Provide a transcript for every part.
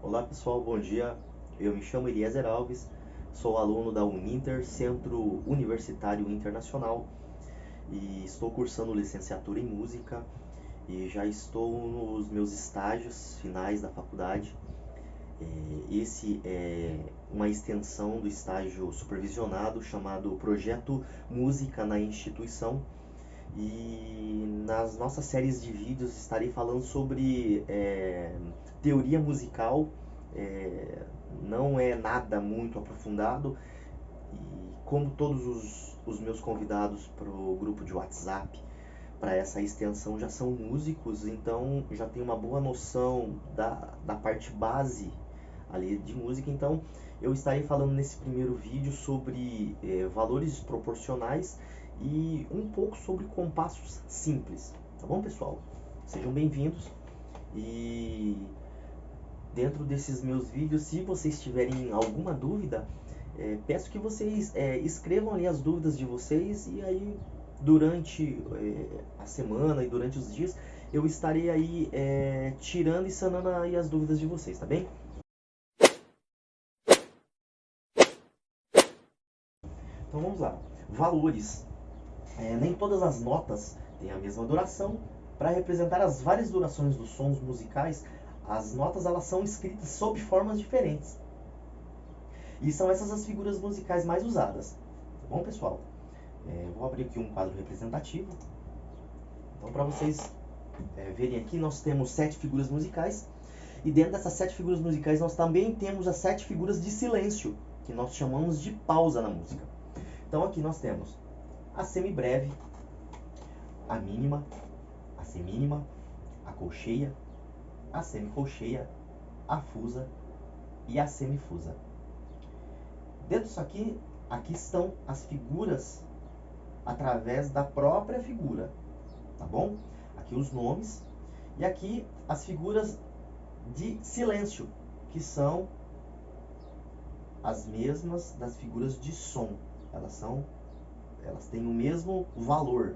Olá pessoal, bom dia. Eu me chamo Eliezer Alves, sou aluno da Uninter, Centro Universitário Internacional, e estou cursando licenciatura em música e já estou nos meus estágios finais da faculdade. Esse é uma extensão do estágio supervisionado chamado Projeto Música na Instituição. E nas nossas séries de vídeos estarei falando sobre teoria musical. é, não é nada muito aprofundado, e como todos os meus convidados para o grupo de WhatsApp para essa extensão já são músicos, então já tem uma boa noção da parte base ali de música. Então eu estarei falando nesse primeiro vídeo sobre valores proporcionais e um pouco sobre compassos simples, tá bom pessoal? Sejam bem-vindos. E dentro desses meus vídeos, se vocês tiverem alguma dúvida, peço que vocês escrevam ali as dúvidas de vocês, e aí durante a semana e durante os dias eu estarei aí tirando e sanando aí as dúvidas de vocês, tá bem? Então vamos lá. Valores. Nem todas as notas têm a mesma duração. Para representar as várias durações dos sons musicais, as notas elas são escritas sob formas diferentes. E são essas as figuras musicais mais usadas. Tá bom, pessoal? Vou abrir aqui um quadro representativo. Então, para vocês verem aqui, nós temos 7 figuras musicais. E dentro dessas 7 figuras musicais, nós também temos as 7 figuras de silêncio, que nós chamamos de pausa na música. Então, aqui nós temos a semibreve, a mínima, a semínima, a colcheia, a semicolcheia, a fusa e a semifusa. Dentro disso aqui estão as figuras através da própria figura, tá bom? Aqui os nomes e aqui as figuras de silêncio, que são as mesmas das figuras de som. Elas têm o mesmo valor,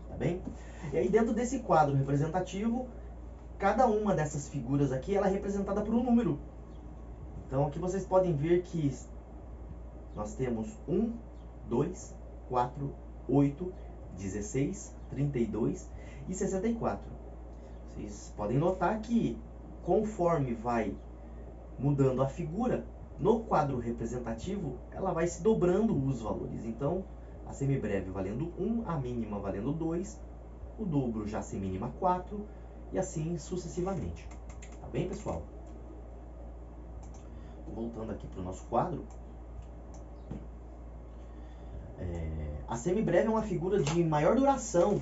tá bem? E aí dentro desse quadro representativo, cada uma dessas figuras aqui ela é representada por um número. Então aqui vocês podem ver que nós temos 1, 2, 4, 8, 16, 32 e 64. Vocês podem notar que conforme vai mudando a figura, no quadro representativo, ela vai se dobrando os valores. Então, a semibreve valendo 1, a mínima valendo 2, o dobro já semínima 4 e assim sucessivamente. Tá bem, pessoal? Voltando aqui para o nosso quadro. A semibreve é uma figura de maior duração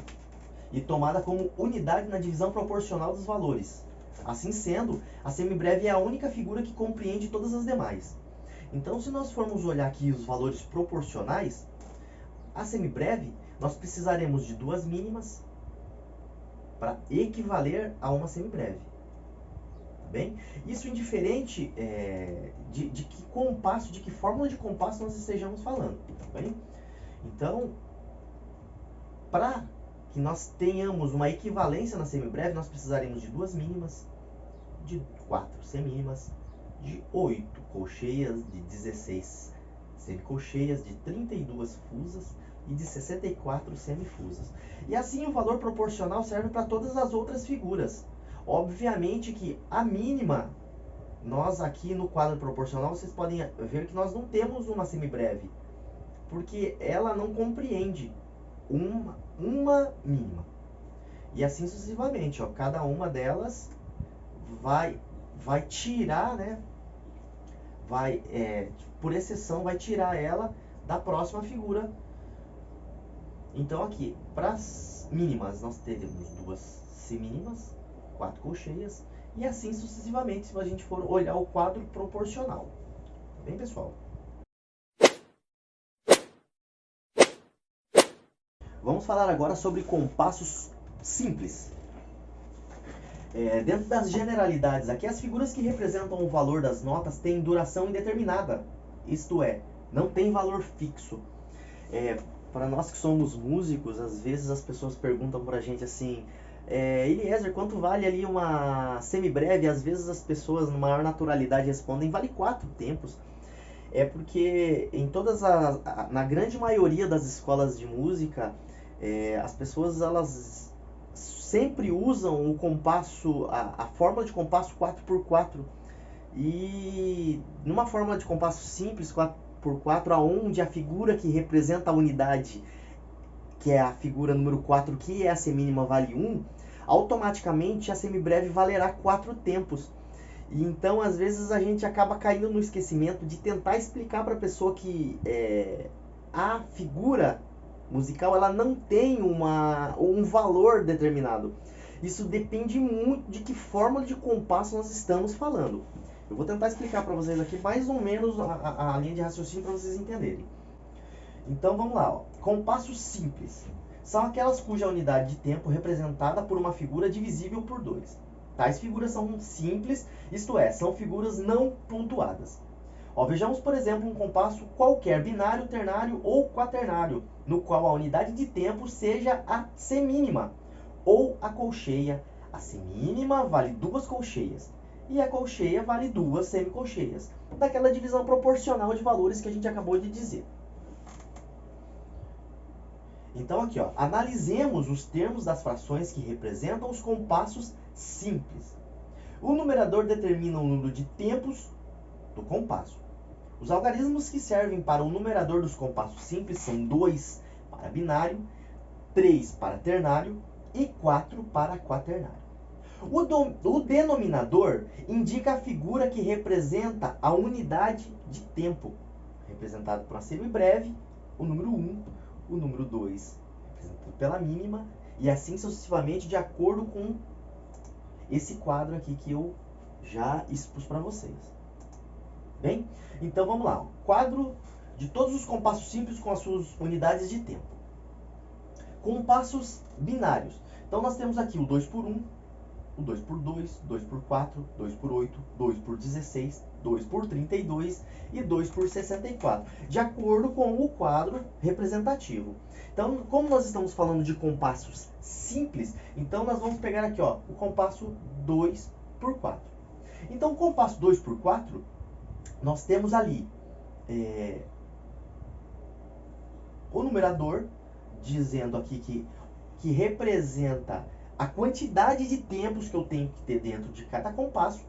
e tomada como unidade na divisão proporcional dos valores. Assim sendo, a semibreve é a única figura que compreende todas as demais. Então, se nós formos olhar aqui os valores proporcionais, a semibreve nós precisaremos de 2 mínimas para equivaler a uma semibreve. Tá bem? Isso indiferente de que compasso, de que fórmula de compasso nós estejamos falando. Tá bem? Então, para que nós tenhamos uma equivalência na semibreve, nós precisaremos de 2 mínimas, de 4 semínimas, de 8 colcheias, de 16 semicolcheias, de 32 fusas e de 64 semifusas. E assim o valor proporcional serve para todas as outras figuras. Obviamente que a mínima, nós aqui no quadro proporcional, vocês podem ver que nós não temos uma semibreve, porque ela não compreende uma mínima. E assim sucessivamente, ó, cada uma delas vai tirar, né? Por exceção, vai tirar ela da próxima figura. Então aqui, para as mínimas, nós teremos 2 semínimas, 4 colcheias, e assim sucessivamente, se a gente for olhar o quadro proporcional. Tá bem, pessoal? Vamos falar agora sobre compassos simples. Dentro das generalidades, aqui as figuras que representam o valor das notas têm duração indeterminada, isto é, não tem valor fixo. Para nós que somos músicos, às vezes as pessoas perguntam para a gente assim, Eliezer, quanto vale ali uma semibreve? Às vezes as pessoas, na maior naturalidade, respondem, vale 4 tempos. É porque na grande maioria das escolas de música, as pessoas elas sempre usam o compasso, a fórmula de compasso 4x4. E numa fórmula de compasso simples 4x4, aonde a figura que representa a unidade, que é a figura número 4, que é a semínima, vale 1, automaticamente a semibreve valerá 4 tempos. E então, às vezes, a gente acaba caindo no esquecimento de tentar explicar para a pessoa que a figura musical ela não tem um valor determinado. Isso depende muito de que fórmula de compasso nós estamos falando. Eu vou tentar explicar para vocês aqui mais ou menos a linha de raciocínio para vocês entenderem. Então vamos lá, ó. Compassos simples são aquelas cuja unidade de tempo é representada por uma figura divisível por 2. Tais figuras são simples, isto é, são figuras não pontuadas. Ó, vejamos, por exemplo, um compasso qualquer, binário, ternário ou quaternário, no qual a unidade de tempo seja a semínima ou a colcheia. A semínima vale 2 colcheias e a colcheia vale 2 semicolcheias, daquela divisão proporcional de valores que a gente acabou de dizer. Então aqui, ó, analisemos os termos das frações que representam os compassos simples. O numerador determina o número de tempos do compasso. Os algarismos que servem para o numerador dos compassos simples são 2 para binário, 3 para ternário e 4 para quaternário. O denominador indica a figura que representa a unidade de tempo, representado por uma semibreve, o número 1, o número 2, representado pela mínima, e assim sucessivamente de acordo com esse quadro aqui que eu já expus para vocês. Bem, então vamos lá. Quadro de todos os compassos simples com as suas unidades de tempo. Compassos binários. Então nós temos aqui o 2x1, o 2x2, 2x4, 2x8, 2x16, 2x32 e 2x64, de acordo com o quadro representativo. Então, como nós estamos falando de compassos simples, então nós vamos pegar aqui, ó, o compasso 2x4. Então, o compasso 2x4, nós temos ali o numerador, dizendo aqui que representa a quantidade de tempos que eu tenho que ter dentro de cada compasso,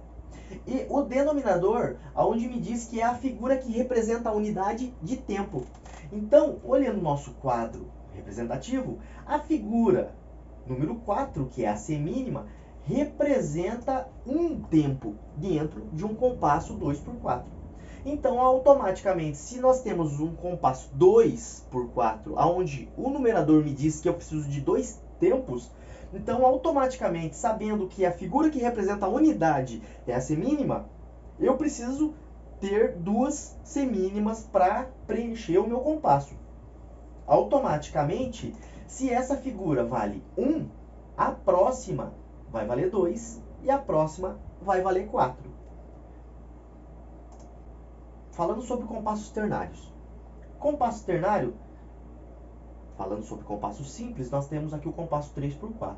e o denominador, onde me diz que é a figura que representa a unidade de tempo. Então, olhando o nosso quadro representativo, a figura número 4, que é a semínima, representa um tempo dentro de um compasso 2x4. Então, automaticamente, se nós temos um compasso 2x4, onde o numerador me diz que eu preciso de 2 tempos, então, automaticamente, sabendo que a figura que representa a unidade é a semínima, eu preciso ter 2 semínimas para preencher o meu compasso. Automaticamente, se essa figura vale 1, a próxima vai valer 2 e a próxima vai valer 4. Falando sobre compassos ternários. Compasso ternário, falando sobre compasso simples, nós temos aqui o compasso 3x4.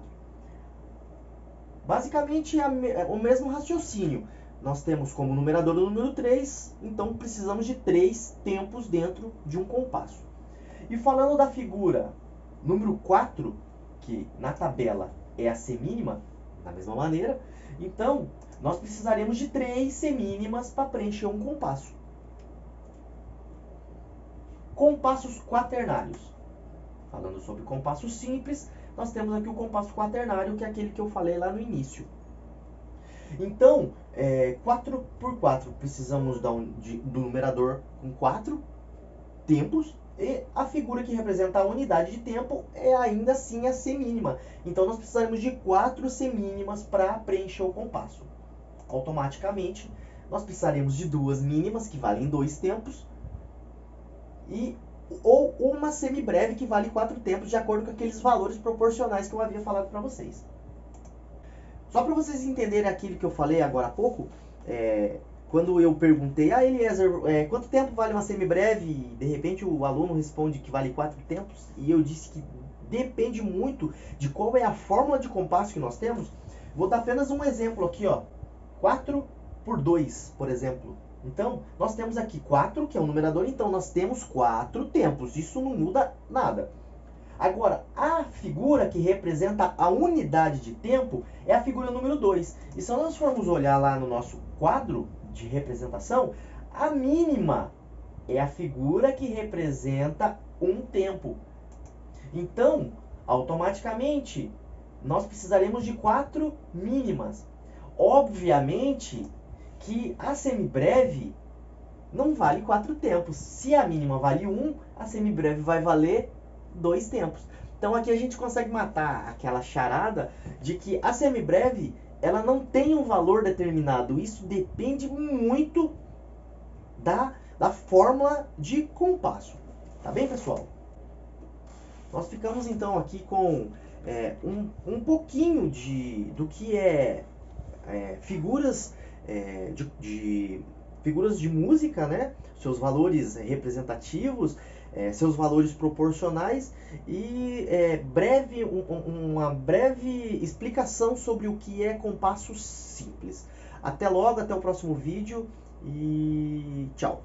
Basicamente é o mesmo raciocínio. Nós temos como numerador o número 3, então precisamos de 3 tempos dentro de um compasso. E falando da figura número 4, que na tabela é a semínima, da mesma maneira, então nós precisaremos de 3 semínimas para preencher um compasso. Compassos quaternários. Falando sobre compasso simples, nós temos aqui o compasso quaternário, que é aquele que eu falei lá no início. Então, 4x4, precisamos do numerador com 4 tempos, e a figura que representa a unidade de tempo é ainda assim a semínima. Então, nós precisaremos de 4 semínimas para preencher o compasso. Automaticamente, nós precisaremos de 2 mínimas, que valem 2 tempos, ou uma semibreve que vale 4 tempos, de acordo com aqueles valores proporcionais que eu havia falado para vocês. Só para vocês entenderem aquilo que eu falei agora há pouco, quando eu perguntei, Eliezer, quanto tempo vale uma semibreve? E de repente o aluno responde que vale 4 tempos, e eu disse que depende muito de qual é a fórmula de compasso que nós temos. Vou dar apenas um exemplo aqui, ó. 4 por 2, por exemplo. Então, nós temos aqui 4, que é o numerador, então nós temos 4 tempos. Isso não muda nada. Agora, a figura que representa a unidade de tempo é a figura número 2. E se nós formos olhar lá no nosso quadro de representação, a mínima é a figura que representa um tempo. Então, automaticamente, nós precisaremos de 4 mínimas. Obviamente que a semibreve não vale 4 tempos. Se a mínima vale 1, a semibreve vai valer 2 tempos. Então aqui a gente consegue matar aquela charada de que a semibreve ela não tem um valor determinado. Isso depende muito da fórmula de compasso. Tá bem, pessoal? Nós ficamos então aqui com um pouquinho do que figuras figuras de música, né? Seus valores representativos, seus valores proporcionais e uma breve explicação sobre o que é compasso simples. Até logo, até o próximo vídeo e tchau!